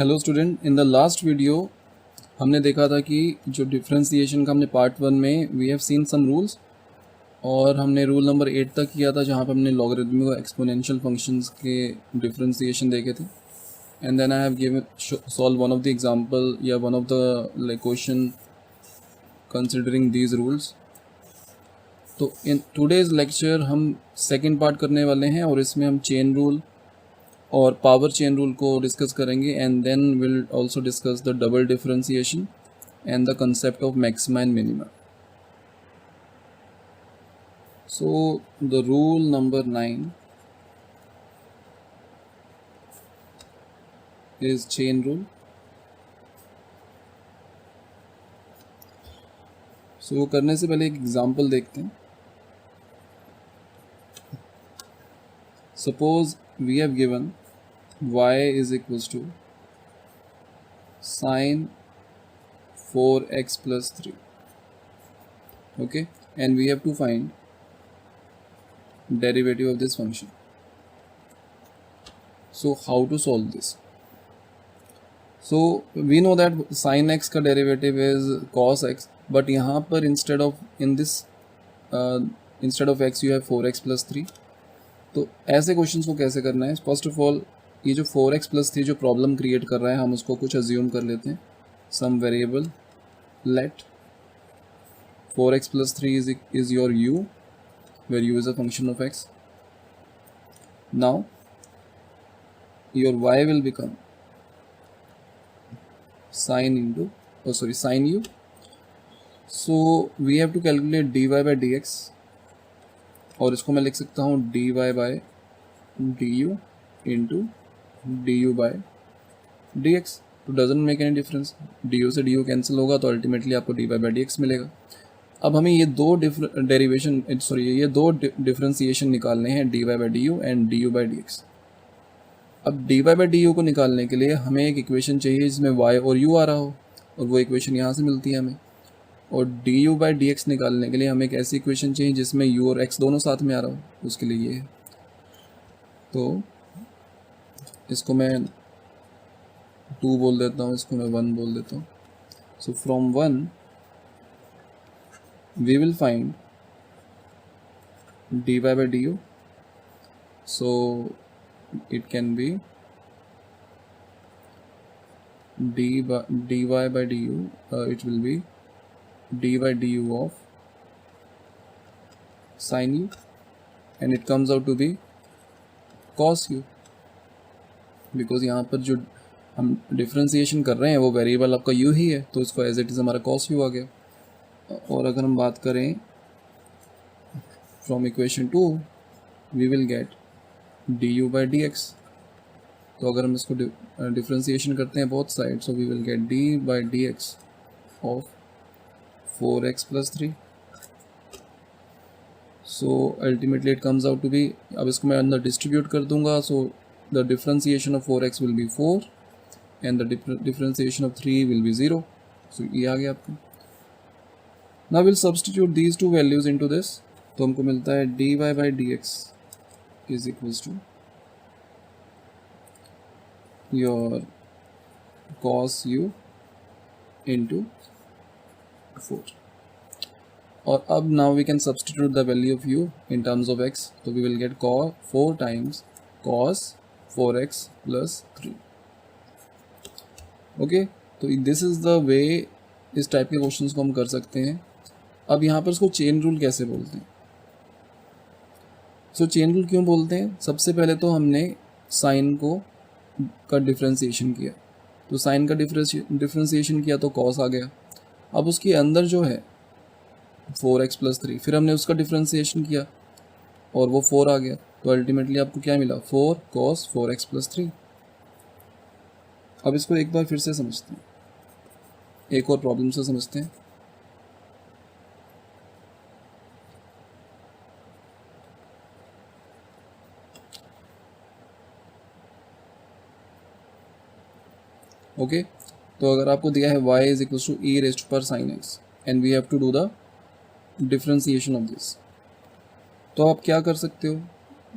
Hello student, in the last video हमने देखा था कि जो डिफरेंशिएशन का हमने पार्ट 1 में we have seen some rules और हमने रूल नंबर 8 तक किया था जहाँ पर हमने लॉगरिथमिक और एक्सपोनेंशियल फंक्शंस के डिफरेंशिएशन देखे थे। And then I have given solve one of the example या one of the question considering these rules. तो इन टुडेज़ लेक्चर हम सेकेंड पार्ट करने वाले हैं और इसमें हम चेन रूल और पावर चेन रूल को डिस्कस करेंगे and then will also discuss the double differentiation and the concept of maxima and minima. So the rule number 9 is chain rule. So वो करने से पहले एक एग्जांपल देखते हैं। Suppose we have given y is equals to sine 4x plus 3, okay, and we have to find derivative of this function. So how to solve this? So we know that sin x का derivative is cos x, but यहाँ पर instead of x you have 4x plus 3. तो ऐसे questions को कैसे करना है? First of all ये जो 4x plus 3 जो प्रॉब्लम क्रिएट कर रहा है हम उसको कुछ अज्यूम कर लेते हैं। सम variable late 4x plus 3 is your u, where u is a function of x. Now your y will become sin u. So we have to calculate dy by dx और इसको मैं लिख सकता हूँ dy by du into du by dx. तो doesn't make any difference, du से du cancel होगा तो अल्टीमेटली आपको dy by dx मिलेगा। अब हमें ये दो डिफरेंशिएशन निकालने हैं dy by du and du by dx। अब dy by du को निकालने के लिए हमें एक इक्वेशन चाहिए जिसमें y और u आ रहा हो और वो इक्वेशन यहाँ से मिलती है हमें। और du by dx निकालने के लिए हमें एक ऐसी इक्वेशन चाहिए जिसमें u और x दोनों साथ में आ रहा हो, उसके लिए ये है। तो इसको मैं 2 बोल देता हूँ, इसको मैं 1 बोल देता हूँ। So from 1 we will find dy by du. So it can be dy by du, it will be dy by du of sin u and it comes out to be cos u, because यहाँ पर जो हम differentiation कर रहे हैं वो variable आपका u ही है, तो इसको एज इट इज़ हमारा cos u आ गया। और अगर हम बात करें from equation 2 we will get du by dx। तो अगर हम इसको डिफ्रेंशिएशन करते हैं both side, so we will get d by dx of 4x plus 3. So ultimately it comes out to be, अब इसको मैं अंदर डिस्ट्रीब्यूट कर दूंगा, so the differentiation of 4x will be 4 and the differentiation of 3 will be 0. So ये आ गया आपका। Now we'll substitute these two values into this, तो हमको मिलता है dy by dx is equals to your cos u into 4. और अब now we can substitute the value of u in terms of x, तो we will get 4 times cos 4x plus 3. Okay, तो this is the way इस type के questions को हम कर सकते हैं। अब यहाँ पर इसको चेन रूल कैसे बोलते हैं? सो चेन रूल क्यों बोलते हैं? सबसे पहले तो हमने साइन का डिफ्रेंशिएशन किया, तो साइन का डिफ्रेंशिएशन किया तो कॉस आ गया। अब उसके अंदर जो है 4x plus 3, फिर हमने उसका डिफ्रेंशिएशन किया और वो 4 आ गया, तो अल्टीमेटली आपको क्या मिला? 4 cos 4x plus 3। अब इसको एक बार फिर से समझते हैं, एक और प्रॉब्लम से समझते हैं। ओके, तो अगर आपको दिया है y is equals to e raised to sin x and we have to do the differentiation of this, तो आप क्या कर सकते हो?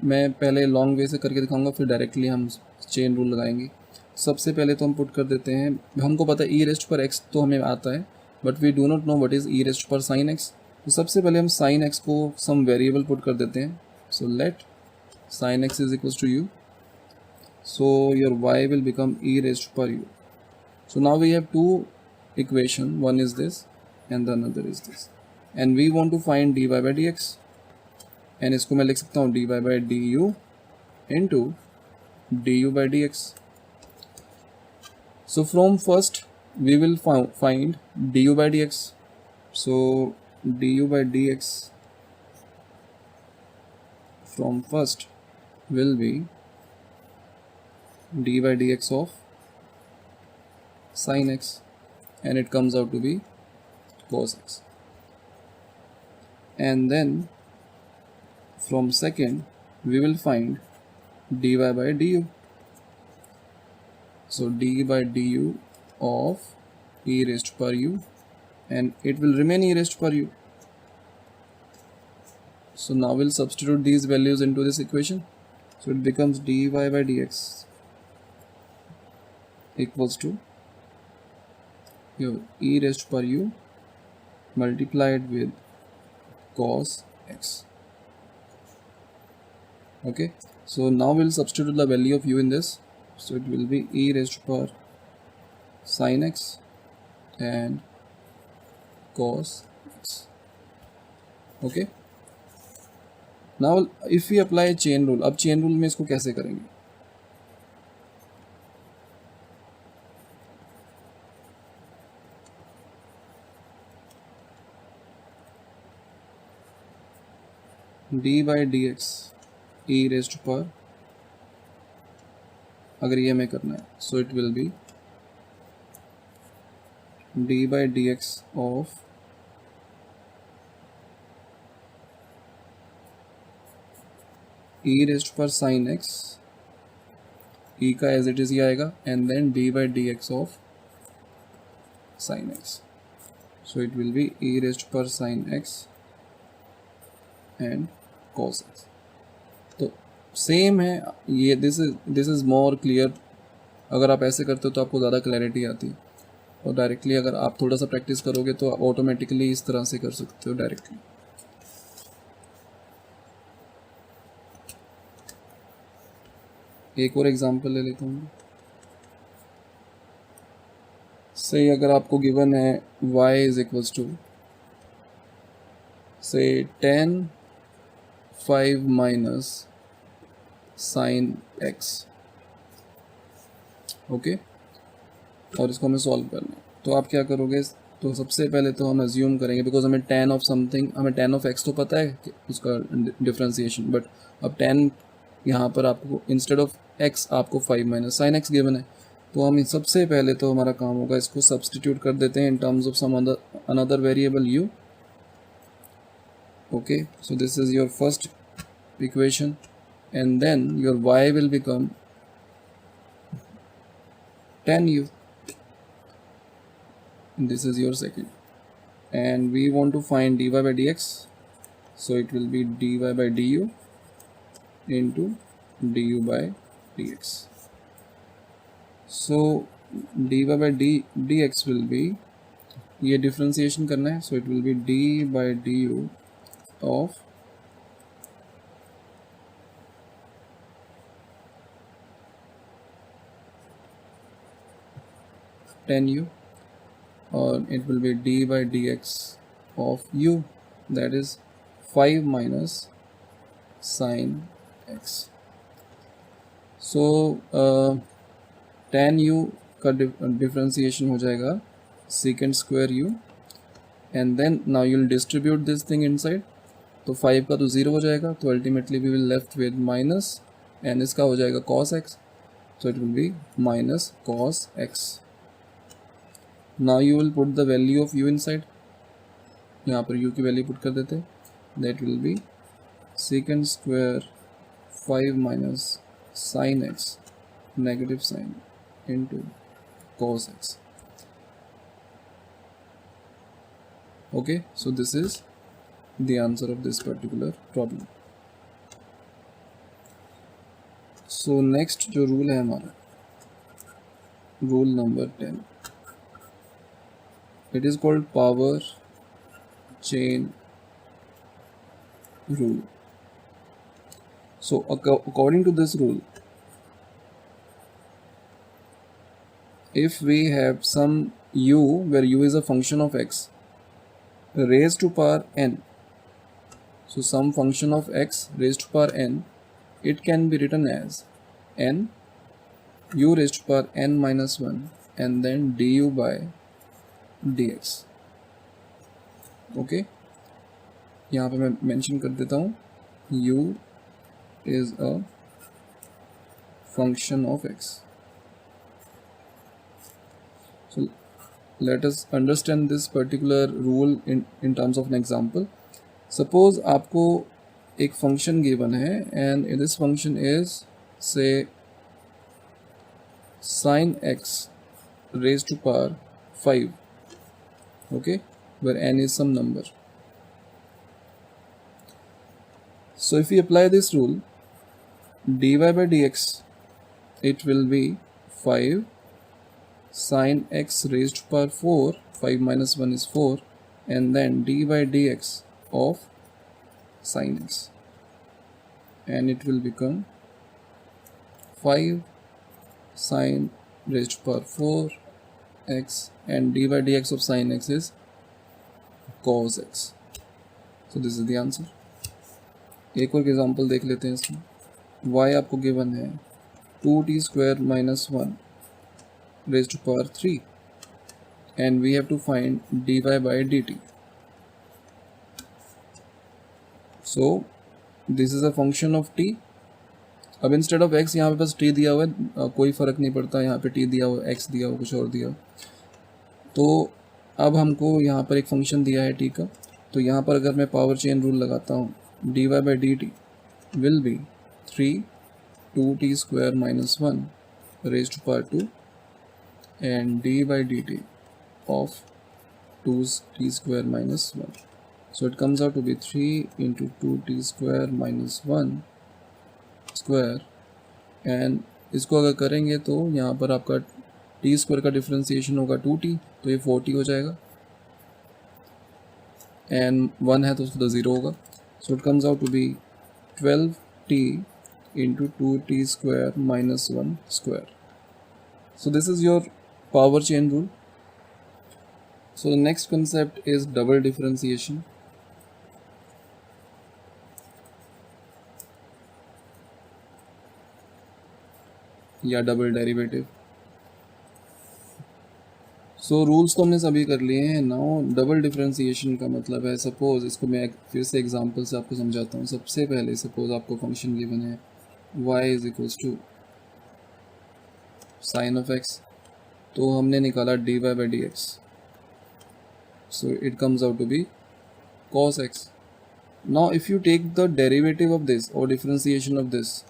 मैं पहले लॉन्ग वे से करके दिखाऊंगा, फिर डायरेक्टली हम चेन रूल लगाएंगे। सबसे पहले तो हम पुट कर देते हैं, हमको पता है ई रेस्ट पर एक्स तो हमें आता है, but we do not know what is e raised पर साइन एक्स। तो सबसे पहले हम साइन एक्स को सम वेरिएबल पुट कर देते हैं। So let sine x is equals to U, so your y will become e raised per u. So now we have two equation, one is this and the another is this, and we want to find dy by dx, and इसको मैं लिख सकता हूँ dy by du into du by dx. So from first we will find du by dx. So du by dx from first will be d by dx of sin x, and it comes out to be cos x. And then from second we will find dy by du. So d by du of e raised per u, and it will remain e raised per u. So now we'll substitute these values into this equation. So it becomes dy by dx equals to your e raised per u multiplied with cos x. Okay, so now we'll substitute the value of u in this. So it will be e raised per sin x and cos x. Okay, now if we apply chain rule, अब chain rule में इसको कैसे करेंगे? d by dx e raised पर, अगर ये हमें करना है, so it will be d by dx of e raised पर sin x, e का as it is ही आएगा, and then d by dx of sin x. So it will be e raised पर sin x and cos x. तो same है ये, this is more clear. अगर आप ऐसे करते हो तो आपको ज़्यादा क्लैरिटी आती है, और डायरेक्टली अगर आप थोड़ा सा प्रैक्टिस करोगे तो आप ऑटोमेटिकली इस तरह से कर सकते हो डायरेक्टली। एक और एग्जांपल ले लेता हूँ। से अगर आपको गिवन है y इज इक्वल्स टू से 10 5 माइनस साइन x, ओके, और इसको हमें सॉल्व करना है, तो आप क्या करोगे? तो सबसे पहले तो हम अज्यूम करेंगे, बिकॉज हमें tan ऑफ समथिंग, हमें tan ऑफ x तो पता है कि उसका डिफ्रेंसिएशन, बट अब tan यहाँ पर आपको इंस्टेड ऑफ x आपको 5 माइनस साइन x गिवन है, तो हम सबसे पहले तो हमारा काम होगा इसको सब्सटीट्यूट कर देते हैं in terms of some another variable u. Okay, so this is your first equation, and then your y will become 10u, and this is your second, and we want to find dy by dx, so it will be dy by du into du by dx. So dy by dx will be, ये differentiation करना है, so it will be d by du of u, or it will be d by dx of u, that is 5 minus sin x. So tan u का differentiation हो जाएगा secant square u, and then now you'll distribute this thing inside, तो 5 का तो 0 हो जाएगा, तो ultimately we will left with minus, and इसका हो जाएगा cos x, so it will be minus cos x. Now you will put the value of u inside, यहाँ पर u की वैल्यू पुट कर देते, that will be secant square 5 minus sin x negative sin into cos x. Okay, so this is the answer of this particular problem. So next जो rule है हमारा, rule number 10. It is called power chain rule. So according to this rule, if we have some u where u is a function of x raised to power n, so some function of x raised to power n, it can be written as n u raised to power n minus 1 and then du by dx. Okay, यहाँ पे मैं mention कर देता हूँ u is a function of x. So let us understand this particular rule in terms of an example. Suppose आपको एक function given है and this function is say sin x raised to power 5, okay, where n is some number. So if we apply this rule, dy by dx, it will be 5 sin x raised to power 4, 5 minus 1 is 4, and then d by dx of sin x, and it will become 5 sin raised to power 4 x, and d by dx of sin x is cos x. So this is the answer. एक और example देख लेते हैं इसमें. y आपको given है 2t square minus 1 raised to power 3 and we have to find dy by dt. So this is a function of t. अब instead of x यहाँ पे बस t दिया हुआ है, कोई फ़र्क नहीं पड़ता, यहाँ पे t दिया हुआ, x दिया हुआ, कुछ और दिया हुआ. तो अब हमको यहाँ पर एक फंक्शन दिया है t का, तो यहाँ पर अगर मैं पावर चेन रूल लगाता हूँ, dy by dt will be 3 2t square minus 1 raised to power 2 and d by dt of 2t square minus 1. So it comes out to be 3 into 2t square minus 1 square, and इसको अगर करेंगे तो यहाँ पर आपका t square का differentiation होगा 2t, तो ये 40 हो जाएगा, एंड 1 है तो उसको तो 0 होगा. So it comes out to be 12t into 2t square minus 1 square. So this is your power chain rule. So the next concept is double differentiation. या डबल डेरिवेटिव. सो रूल्स तो हमने सभी कर लिए हैं. नाउ डबल डिफरेंशिएशन का मतलब है, सपोज इसको मैं फिर से एग्जांपल से आपको समझाता हूँ. सबसे पहले सपोज आपको फंक्शन गिवन है y is equals to sine of x, तो हमने निकाला dy by dx, so it comes out to be cos x. Now if you take the derivative of this और differentiation of this,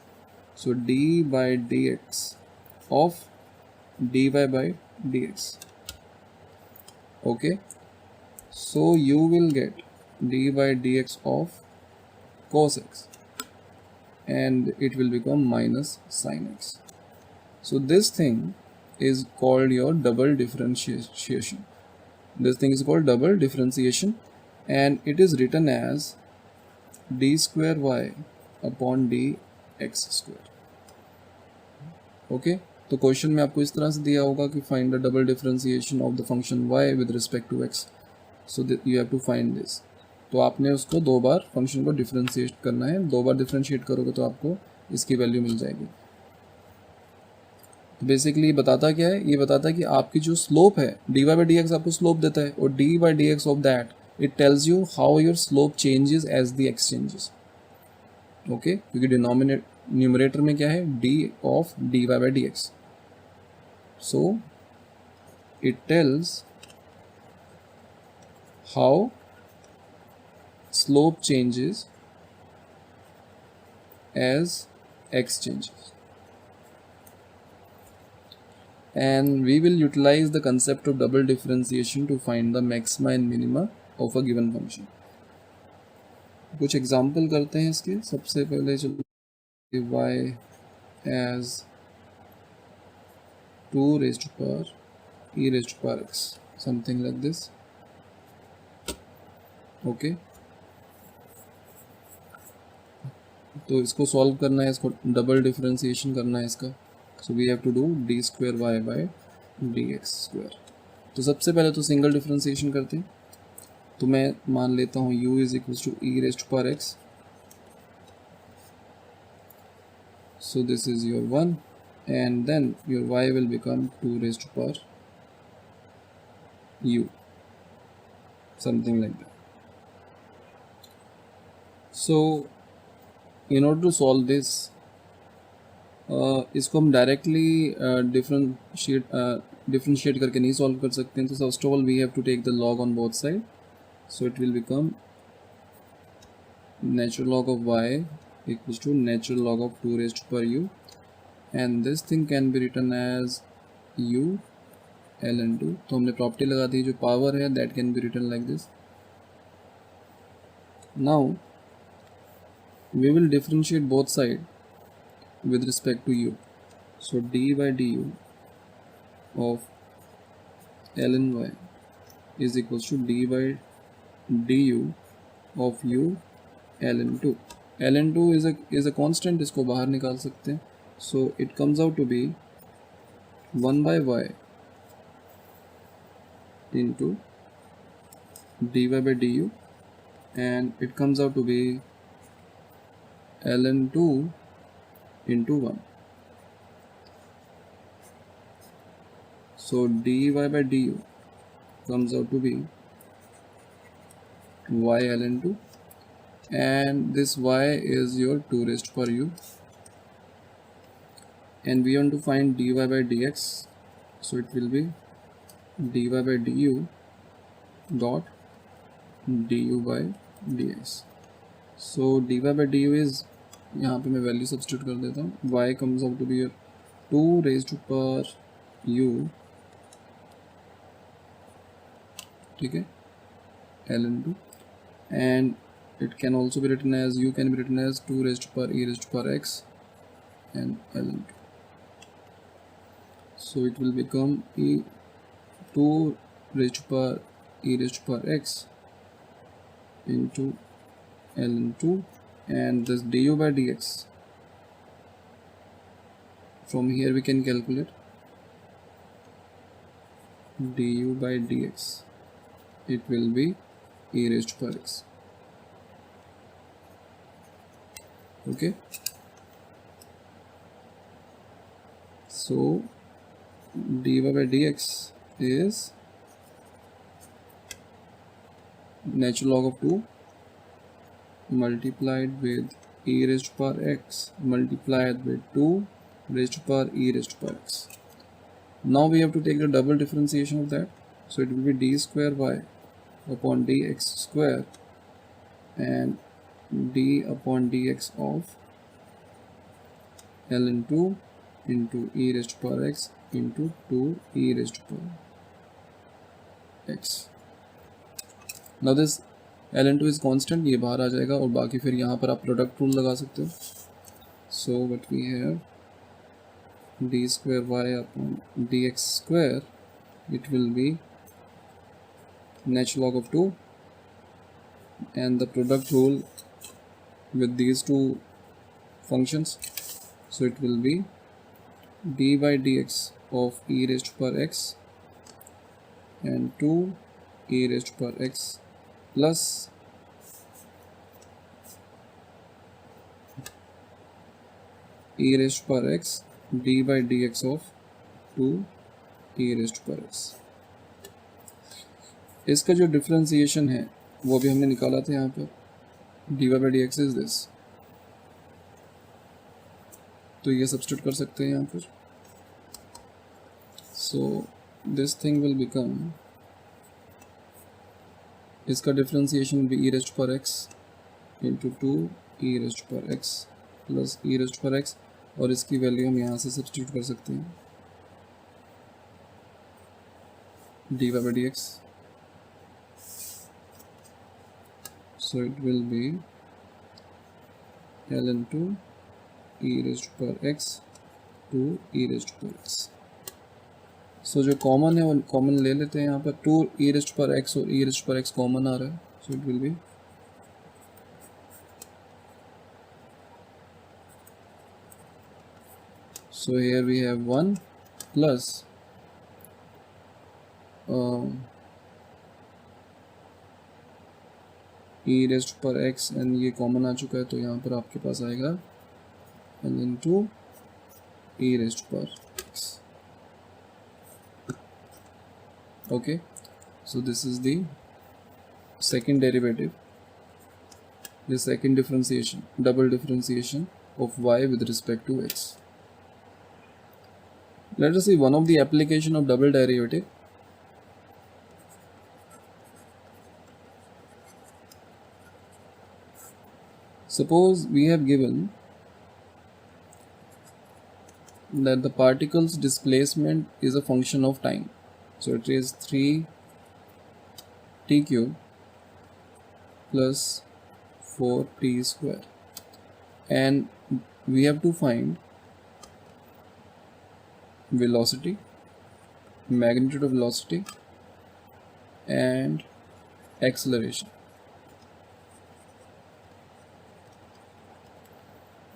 so d by dx of dy by dx. Okay, so you will get d by dx of cos x and it will become minus sin x. So this thing is called your double differentiation. This thing is called double differentiation and it is written as d square y upon dx square. Okay, तो question में आपको इस तरह से दिया होगा कि find the double differentiation of the function y with respect to x, so you have to find this. तो आपने उसको 2 बार फंक्शन को डिफरेंशिएट करना है. 2 बार डिफरेंशिएट करोगे तो आपको इसकी वैल्यू मिल जाएगी. तो बेसिकली ये बताता क्या है, ये बताता है कि आपकी जो स्लोप है dy by dx आपको स्लोप देता है, और d by dx ऑफ that it tells you how your slope changes as the x changes. Okay, क्योंकि न्यूमरेटर में क्या है, d of dy by dx. So it tells how slope changes as x changes, and we will utilize the concept of double differentiation to find the maxima and minima of a given function. कुछ example करते हैं इसके. सबसे पहले चलो y as 2 raised to power e raised to power x, something like this. Okay तो इसको solve करना है, इसको डबल डिफरेंशिएशन करना है इसका, so we have to do D square Y by D X square. तो सबसे पहले तो सिंगल डिफरेंशिएशन करते हैं, तो मैं मान लेता हूँ u is equal to e raised to power x, so this is your 1 and then your y will become 2 raised to power u, something like that. So in order to solve this, इसको हम directly differentiate करके नहीं solve कर सकते हैं, तो first of all we have to take the log on both side, so it will become natural log of y equals to natural log of 2 raised to power u, and this thing can be written as u ln 2। तो हमने property लगा दी, जो power है that can be written like this। now we will differentiate both side with respect to u, so d by du of ln y is equals to d by du of u ln 2। ln 2 is a constant, इसको बाहर निकाल सकते हैं, so it comes out to be 1 by y into dy by du, and it comes out to be ln 2 into 1, so dy by du comes out to be y ln 2, and this y is your 2 raised to power u, and we want to find dy by dx, so it will be dy by du dot du by dx। so dy by du is, यहाँ पे मैं value substitute कर देता हूँ, y comes out to be your 2 raised to power u, ठीक है, ln 2, and it can also be written as, u can be written as 2 raised to power e raised to power x and ln 2, so it will become 2 raised to power e raised to power x into ln 2, and this du by dx, from here we can calculate du by dx, it will be e raised to power x, okay। so dy by dx is natural log of 2 multiplied with e raised to power x multiplied with 2 raised to power e raised to power x। now we have to take the double differentiation of that, so it will be d square y upon dx square and d upon dx of ln 2 into e raised to power x into 2 e raised to power x। now this ln 2 is constant, ये बाहर आ जाएगा, और बाकी फिर यहाँ पर आप product rule लगा सकते हो, so what we have d square y upon dx square, it will be natural log of 2, and the product rule with these two functions, so it will be d by dx of e raised to power x and 2 e raised to power x plus e raised to power x d by dx of 2 e raised to power x। इसका जो differentiation है वो भी हमने निकाला था यहाँ पर, dy by dx is this, तो ये सब्स्टिट्यूट कर सकते हैं यहाँ पर, so this thing will become, इसका differentiation will be e raised to power x into 2 e raised to power x plus e raised to power x, और इसकी वैल्यू हम यहाँ से सब्स्टिट्यूट कर सकते हैं, dy by dx, so it will be ln 2 e raised to power x to e raised to power x। सो जो common है वो कॉमन ले लेते हैं यहाँ पर, 2 e रेस्ट पर x और e रेस्ट पर x कॉमन आ रहा है, सो it will be so here we have 1 plus e rest पर x एंड ये कॉमन आ चुका है, तो यहाँ पर आपके पास आएगा n into e रेस्ट पर x. Okay, so this is the second derivative, the second differentiation, double differentiation of y with respect to x. Let us see one of the application of double derivative. Suppose we have given that the particle's displacement is a function of time, so it is 3t cube plus 4t square, and we have to find velocity, magnitude of velocity and acceleration.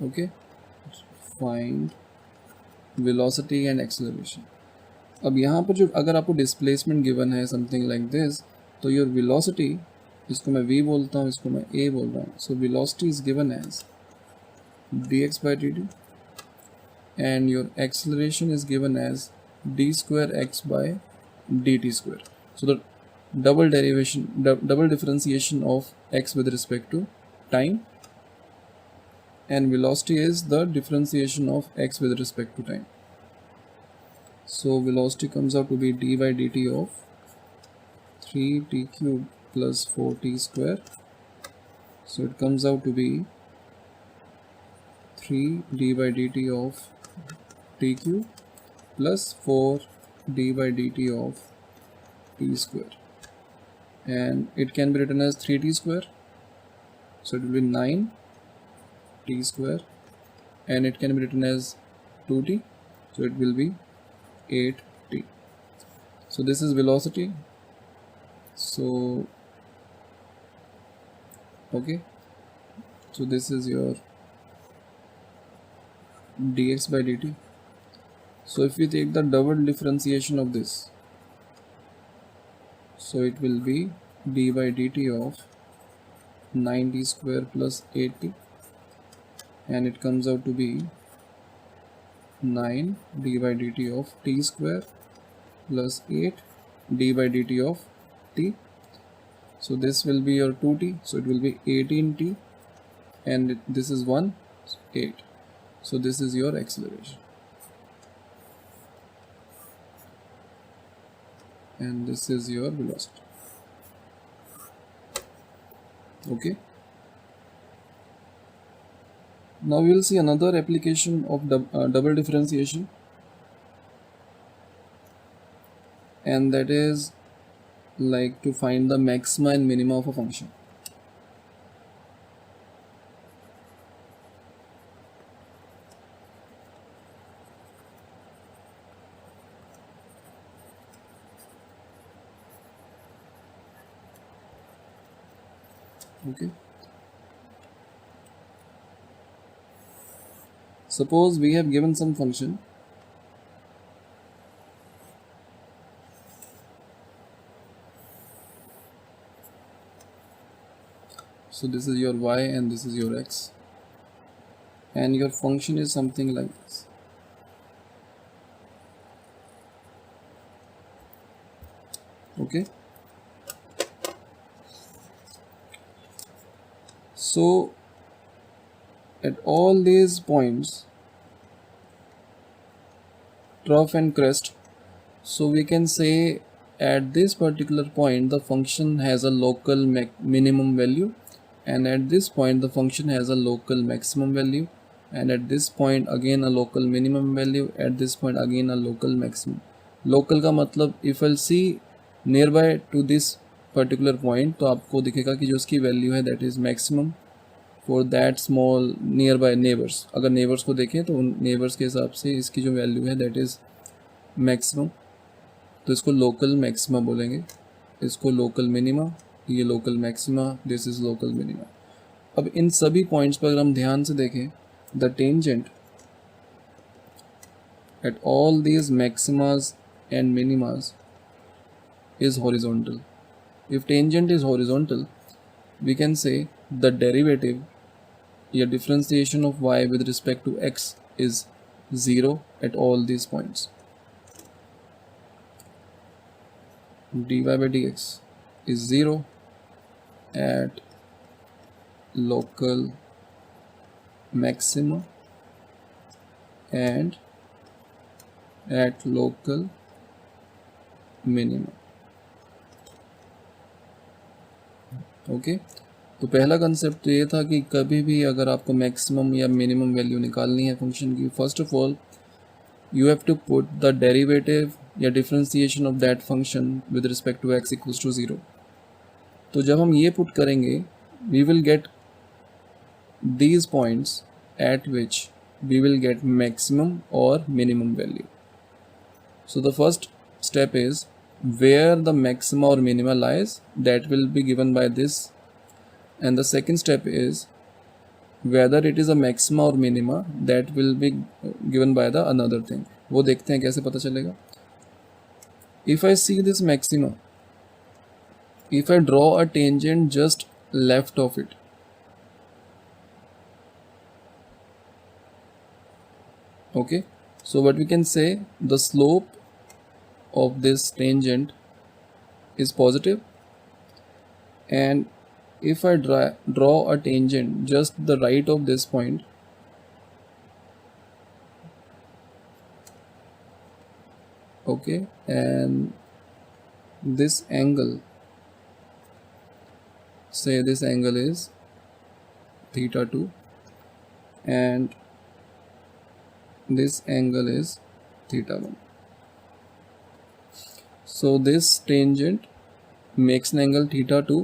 Okay, find velocity and acceleration. अब यहाँ पर जो अगर आपको displacement given है something like this, तो your velocity, इसको मैं v बोलता हूँ, इसको मैं a बोल रहा हूँ, so velocity is given as dx by dt and your acceleration is given as d square x by dt square. So the double differentiation of x with respect to time, and velocity is the differentiation of x with respect to time. So velocity comes out to be d by dt of 3t cube plus 4t square. So it comes out to be 3 d by dt of t cube plus 4 d by dt of t square, and it can be written as 3t square, so it will be 9 t square, and it can be written as 2t, so it will be 8t. So this is velocity. So okay, so this is your dx by dt. So if you take the double differentiation of this, so it will be d by dt of 9t square plus 8t, and it comes out to be 9 d by dt of t square plus 8 d by dt of t. So this will be your 2t, so it will be 18t, and this is 1, 8. So this is your acceleration, and this is your velocity. Okay, now we will see another application of double differentiation, and that is like to find the maxima and minima of a function. Okay, suppose we have given some function so this is your y and this is your x, and your function is something like this. Okay, so at all these points, trough and crest, so we can say at this particular point the function has a local minimum value, and at this point the function has a local maximum value, and at this point again a local minimum value, at this point again a local maximum. Local का मतलब if I'll see nearby to this particular point, तो आपको दिखेगा कि जो उसकी value है that is maximum for that small nearby neighbors. अगर neighbors को देखें तो उन neighbors के हिसाब से इसकी जो वैल्यू है that is maximum. तो इसको लोकल मैक्सिमा बोलेंगे, इसको लोकल मिनिमा, ये local maxima, this is local minima. अब इन सभी पॉइंट्स पर अगर हम ध्यान से देखें, the tangent at all these maximas and minimas is horizontal. If tangent is horizontal, we can say the derivative या differentiation of y with respect to x is 0 at all these points. dy by dx is 0 at local maxima and at local minima. Okay तो पहला concept तो ये था कि कभी भी अगर आपको मैक्सिमम या मिनिमम वैल्यू निकालनी है फंक्शन की, first of all you have to put the derivative या differentiation of that function with respect to x equals to 0। तो जब हम ये पुट करेंगे we will get these points at which we will get maximum और minimum value. So the first step is where the maxima or minima lies, that will be given by this, and the second step is whether it is a maxima or minima, that will be given by the another thing। वो देखते हैं कैसे पता चलेगा। If I see this maxima, if I draw a tangent just left of it, okay, so what we can say, the slope of this tangent is positive, and if I draw a tangent just the right of this point, okay, and this angle, say this angle is theta 2 and this angle is theta 1. So this tangent makes an angle theta 2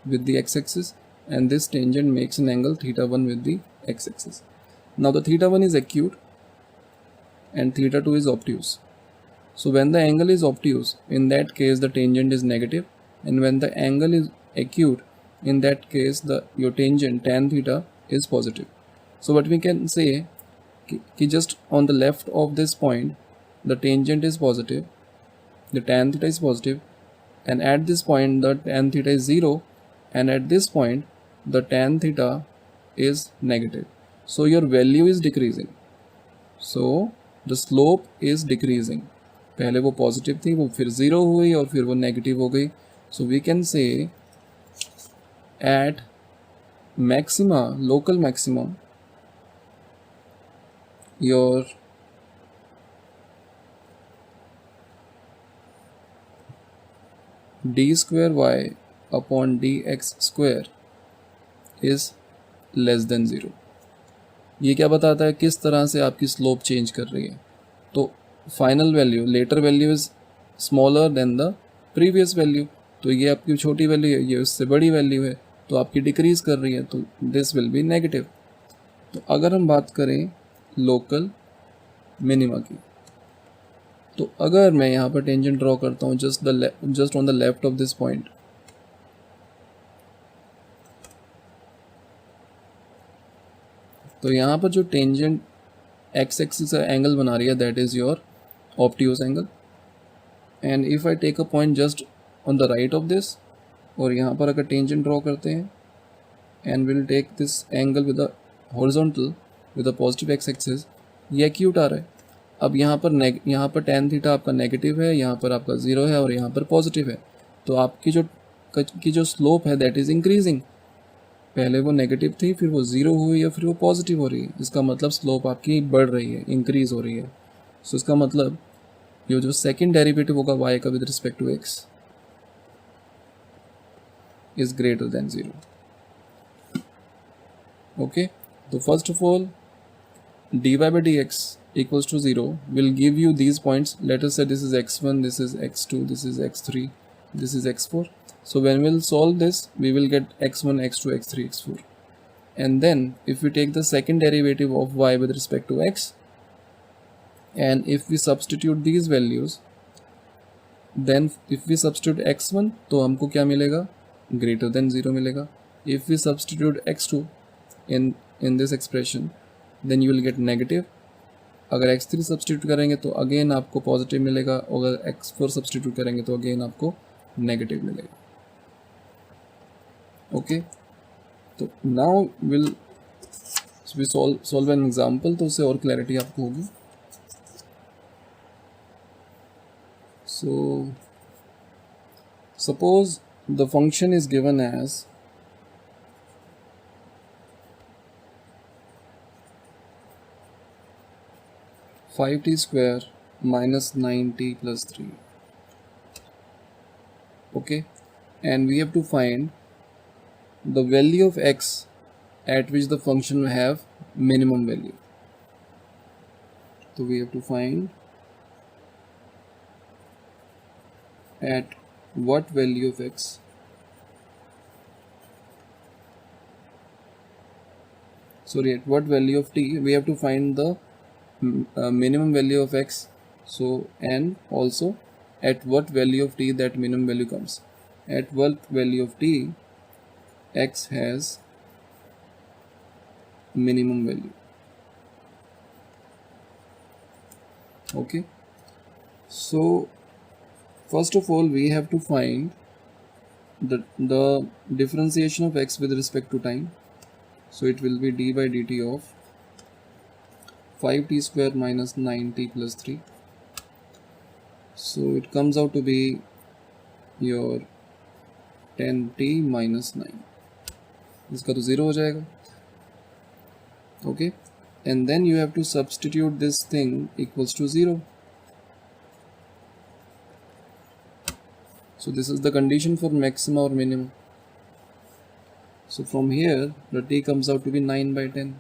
with the x-axis, and this tangent makes an angle theta 1 with the x-axis. Now the theta 1 is acute and theta 2 is obtuse. So when the angle is obtuse, in that case the tangent is negative, and when the angle is acute, in that case your tangent tan theta is positive. So what we can say कि just on the left of this point the tangent is positive, the tan theta is positive, and at this point the tan theta is 0, and at this point the tan theta is negative. So your value is decreasing, so the slope is decreasing. पहले वो positive थी, वो फिर 0 हुई और फिर वो negative हो गई। So we can say at maxima, local maximum, your D square Y upon D X square is less than 0। ये क्या बताता है, किस तरह से आपकी स्लोप चेंज कर रही है। तो final value, later value is smaller than the previous value, तो ये आपकी छोटी वैल्यू है, ये उससे बड़ी वैल्यू है, तो आपकी डिक्रीज कर रही है, तो दिस विल बी नेगेटिव। तो अगर हम बात करें लोकल मिनिमा की, तो अगर मैं यहाँ पर टेंजेंट ड्रॉ करता हूँ just on the left of this point, तो यहाँ पर जो टेंजेंट एक्स एक्सिस का एंगल बना रही है that is your obtuse angle, and if I take a point just on the right of this, और यहाँ पर अगर टेंजेंट ड्रॉ करते हैं and will take this angle with the horizontal with the positive x axis, ये acute आ रहा है। अब यहाँ पर tan थीटा आपका नेगेटिव है, यहाँ पर आपका 0 है और यहाँ पर पॉजिटिव है, तो आपकी जो स्लोप है दैट इज़ इंक्रीजिंग। पहले वो नेगेटिव थी, फिर वो 0 हुई या फिर वो पॉजिटिव हो रही है, इसका मतलब स्लोप आपकी बढ़ रही है, इंक्रीज हो रही है। सो इसका मतलब ये जो सेकेंड डेरिवेटिव होगा y का with respect to x is greater than 0। Okay, तो first of all dy by dx equals to 0 will give you these points. Let us say this is x1, this is x2, this is x3, this is x4. So when we'll solve this, we will get x1, x2, x3, x4. And then if we take the second derivative of y with respect to x, and if we substitute these values, then if we substitute x1 तो हमको क्या मिलेगा, greater than 0 मिलेगा. If we substitute x2 in this expression then you will get negative. अगर x3 substitute करेंगे तो again आपको positive मिलेगा, और अगर x4 सब्स्टिट्यूट करेंगे तो अगेन आपको नेगेटिव मिलेगा. ओके, तो now will we solve an example, तो उससे और क्लैरिटी आपको होगी. So suppose the function is given as 5t square minus 9t plus 3. Okay, and we have to find the value of x at which the function will have minimum value. So we have to find at what value of x at what value of t we have to find the minimum value of x. So and also at what value of t that minimum value comes. At what value of t x has minimum value. Okay, so first of all we have to find the differentiation of x with respect to time. So it will be d by dt of 5t square minus 9t plus 3. So it comes out to be your 10t minus 9. इसका तो 0 हो जाएगा. Okay, and then you have to substitute this thing equals to 0. So this is the condition for maxima or minimum. So from here the t comes out to be 9 by 10.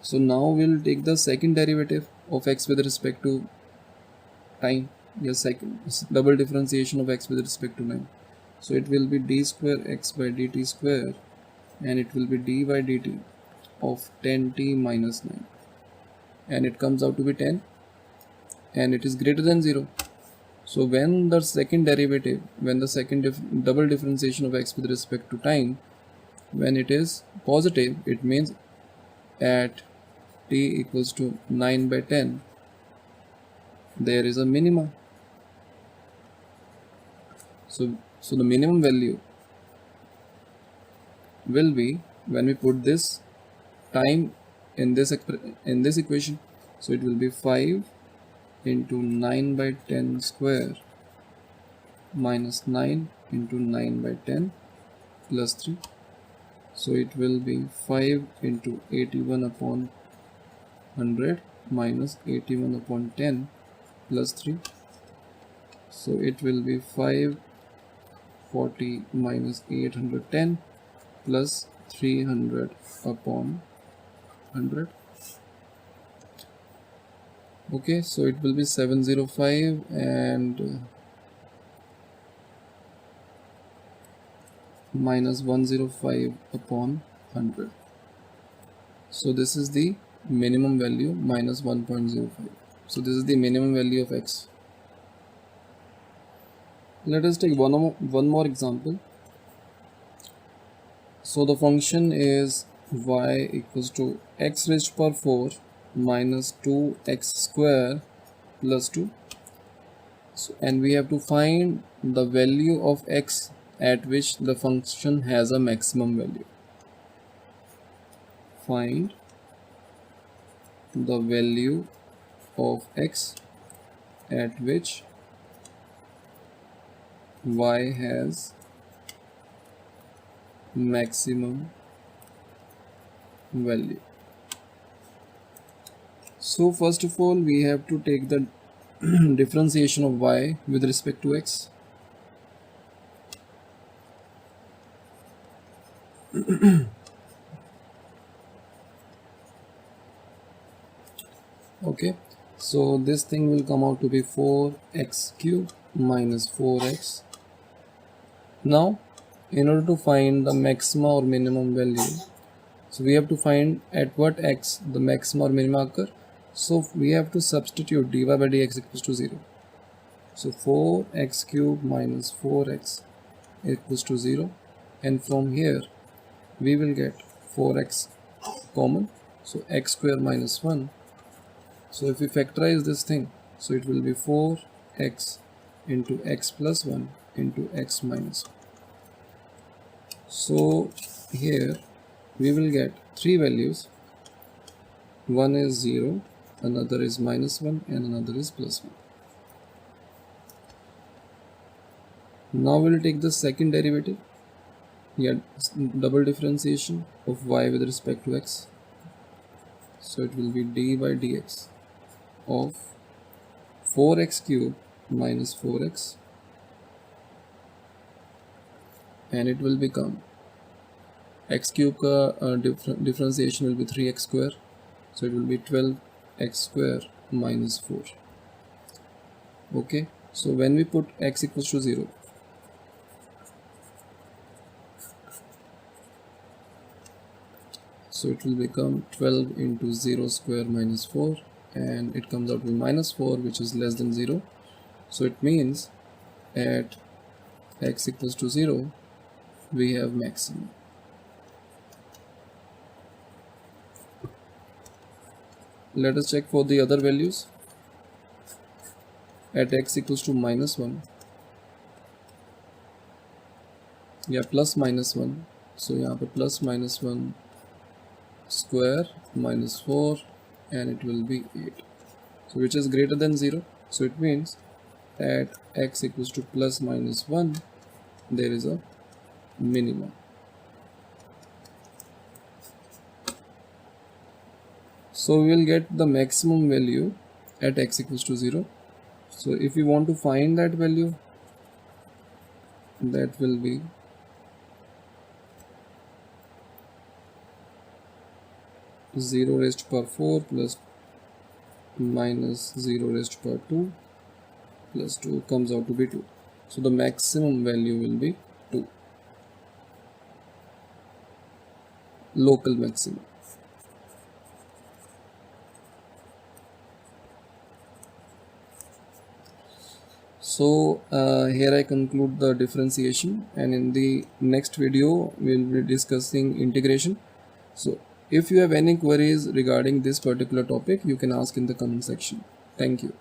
So now we'll take the second derivative of x with respect to time. Yes, second double differentiation of x with respect to time. So it will be d square x by dt square, and it will be d by dt of 10t minus 9, and it comes out to be 10, and it is greater than 0. So when the second derivative, when the second double differentiation of x with respect to time, when it is positive, it means at t equals to 9 by 10 there is a minima. So the minimum value will be, when we put this time in this equation, so it will be 5 into 9 by 10 square minus 9 into 9 by 10 plus 3. So it will be 5 into 81 upon 100 minus 81 upon 10 plus 3. So it will be 540 minus 810 plus 300 upon 100. Okay, so it will be 705 and minus 105 upon 100. So this is the minimum value, minus 1.05. So this is the minimum value of x. Let us take one more example. So the function is y equals to x raised to power 4 minus 2x square plus 2. So, and we have to find the value of x at which the function has a maximum value. Find the value of x at which y has maximum value. So first of all we have to take the differentiation of y with respect to x. Okay, so this thing will come out to be 4x cube minus 4x. Now in order to find the maxima or minimum value, so we have to find at what x the maxima or minima occur. So we have to substitute dy by dx equals to 0. So 4x cube minus 4x equals to 0, and from here we will get 4x common, so x square minus 1. So if we factorize this thing, so it will be 4x into x plus 1 into x minus 1. So here we will get three values. One is 0, another is minus 1, and another is plus 1. Now we'll take the second derivative, double differentiation of y with respect to x. So it will be d by dx of 4x cube minus 4x, and it will become x cube का differentiation will be 3x square, so it will be 12x square minus 4. Okay, so when we put x equals to 0, so it will become 12 into 0 square minus 4, and it comes out to be minus 4, which is less than 0. So it means at x equals to 0 we have maximum. Let us check for the other values. At x equals to minus 1, plus minus 1, so यहाँ पे plus minus 1 square minus 4, and it will be 8, so which is greater than 0. So it means at x equals to plus minus 1 there is a minimum. So we will get the maximum value at x equals to 0. So if we want to find that value, that will be 0 raised to power 4 plus minus 0 raised to power 2 plus 2 comes out to be 2. So the maximum value will be 2, local maximum. So here I conclude the differentiation, and in the next video we will be discussing integration. So if you have any queries regarding this particular topic, you can ask in the comment section. Thank you.